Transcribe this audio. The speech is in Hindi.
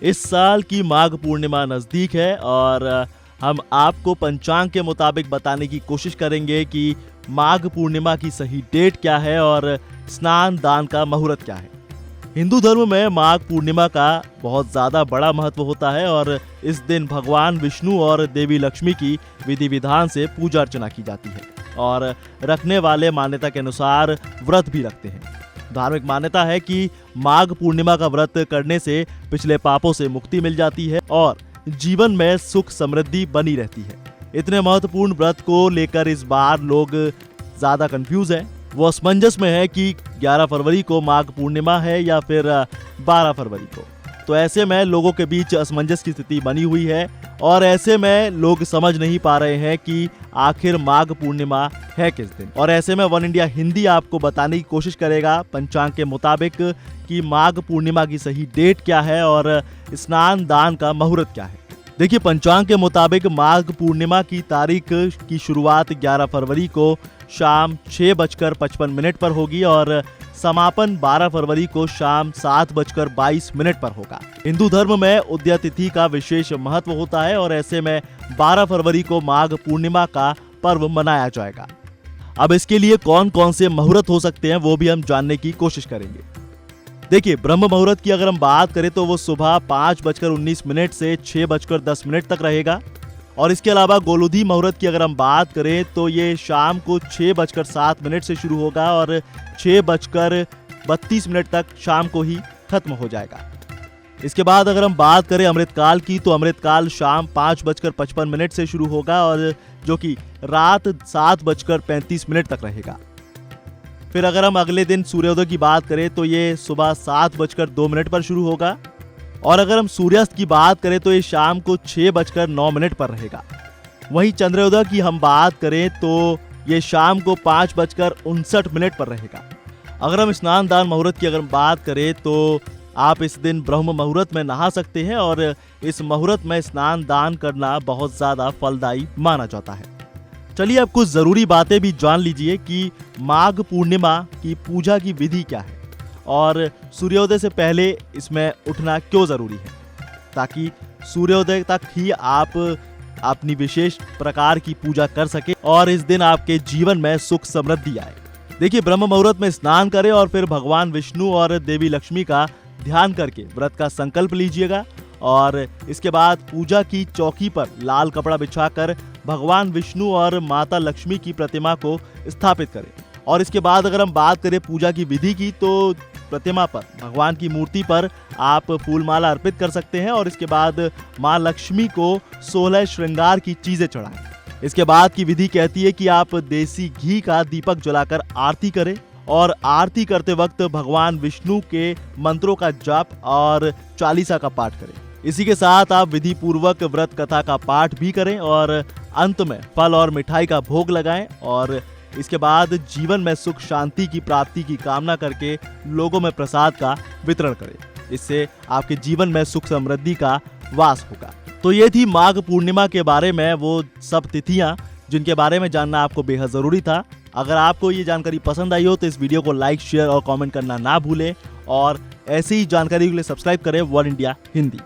इस साल की माघ पूर्णिमा नजदीक है और हम आपको पंचांग के मुताबिक बताने की कोशिश करेंगे कि माघ पूर्णिमा की सही डेट क्या है और स्नान दान का मुहूर्त क्या है। हिंदू धर्म में माघ पूर्णिमा का बहुत ज्यादा बड़ा महत्व होता है और इस दिन भगवान विष्णु और देवी लक्ष्मी की विधि विधान से पूजा अर्चना की जाती है और रखने वाले मान्यता के अनुसार व्रत भी रखते हैं। धार्मिक मान्यता है कि माघ पूर्णिमा का व्रत करने से पिछले पापों से मुक्ति मिल जाती है और जीवन में सुख समृद्धि बनी रहती है। इतने महत्वपूर्ण व्रत को लेकर इस बार लोग ज्यादा कंफ्यूज हैं। वो असमंजस में है कि 11 फरवरी को माघ पूर्णिमा है या फिर 12 फरवरी को। तो ऐसे में लोगों के बीच असमंजस की स्थिति बनी हुई है और ऐसे में लोग समझ नहीं पा रहे हैं कि आखिर माघ पूर्णिमा है किस दिन। और ऐसे में वन इंडिया हिंदी आपको बताने की कोशिश करेगा पंचांग के मुताबिक कि माघ पूर्णिमा की सही डेट क्या है और स्नान दान का मुहूर्त क्या है। देखिए, पंचांग के मुताबिक माघ पूर्णिमा की तारीख की शुरुआत 11 फरवरी को शाम 6:55 पर होगी और समापन 12 फरवरी को शाम 7:22 पर होगा। हिंदू धर्म में उदय तिथि का विशेष महत्व होता है और ऐसे में 12 फरवरी को माघ पूर्णिमा का पर्व मनाया जाएगा। अब इसके लिए कौन कौन से मुहूर्त हो सकते हैं वो भी हम जानने की कोशिश करेंगे। देखिए, ब्रह्म मुहूर्त की अगर हम बात करें तो वो सुबह 5:19 से 6:10 तक रहेगा और इसके अलावा गोलुधी मुहूर्त की अगर हम बात करें तो ये शाम को 6:07 से शुरू होगा और 6:32 तक शाम को ही खत्म हो जाएगा। इसके बाद अगर हम बात करें अमृतकाल की तो अमृतकाल शाम 5:55 से शुरू होगा और जो कि रात 7:35 तक रहेगा। फिर अगर हम अगले दिन सूर्योदय की बात करें तो ये सुबह 7:02 पर शुरू होगा और अगर हम सूर्यास्त की बात करें तो ये शाम को 6:09 पर रहेगा। वहीं चंद्रोदय की हम बात करें तो ये शाम को 5:59 पर रहेगा। अगर हम स्नान दान मुहूर्त की अगर बात करें तो आप इस दिन ब्रह्म मुहूर्त में नहा सकते हैं और इस मुहूर्त में स्नान दान करना बहुत ज्यादा फलदायी माना जाता है। चलिए, अब कुछ जरूरी बातें भी जान लीजिए कि माघ पूर्णिमा की पूजा की विधि क्या है और सूर्योदय से पहले इसमें उठना क्यों जरूरी है, ताकि सूर्योदय तक ही आप अपनी विशेष प्रकार की पूजा कर सके और इस दिन आपके जीवन में सुख समृद्धि आए। देखिए, ब्रह्म मुहूर्त में स्नान करें और फिर भगवान विष्णु और देवी लक्ष्मी का ध्यान करके व्रत का संकल्प लीजिएगा और इसके बाद पूजा की चौकी पर लाल कपड़ा बिछाकर भगवान विष्णु और माता लक्ष्मी की प्रतिमा को स्थापित करें। और इसके बाद अगर हम बात करें पूजा की विधि की तो प्रतिमा पर, भगवान की मूर्ति पर आप फूलमाला अर्पित कर सकते हैं और इसके बाद मां लक्ष्मी को 16 श्रृंगार की चीजें चढ़ाएं। इसके बाद की विधि कहती है कि आप देसी घी का दीपक जलाकर आरती करें और आरती करते वक्त भगवान विष्णु के मंत्रों का जाप और चालीसा का पाठ करें। इसी के साथ आप विधि पूर्वक व्रत कथा का पाठ भी करें और अंत में फल और मिठाई का भोग लगाएं और इसके बाद जीवन में सुख शांति की प्राप्ति की कामना करके लोगों में प्रसाद का वितरण करें। इससे आपके जीवन में सुख समृद्धि का वास होगा। तो ये थी माघ पूर्णिमा के बारे में वो सब तिथियां जिनके बारे में जानना आपको बेहद जरूरी था। अगर आपको ये जानकारी पसंद आई हो तो इस वीडियो को लाइक, शेयर और कमेंट करना ना भूलें और ऐसी ही जानकारी के लिए सब्सक्राइब करें वन इंडिया हिंदी।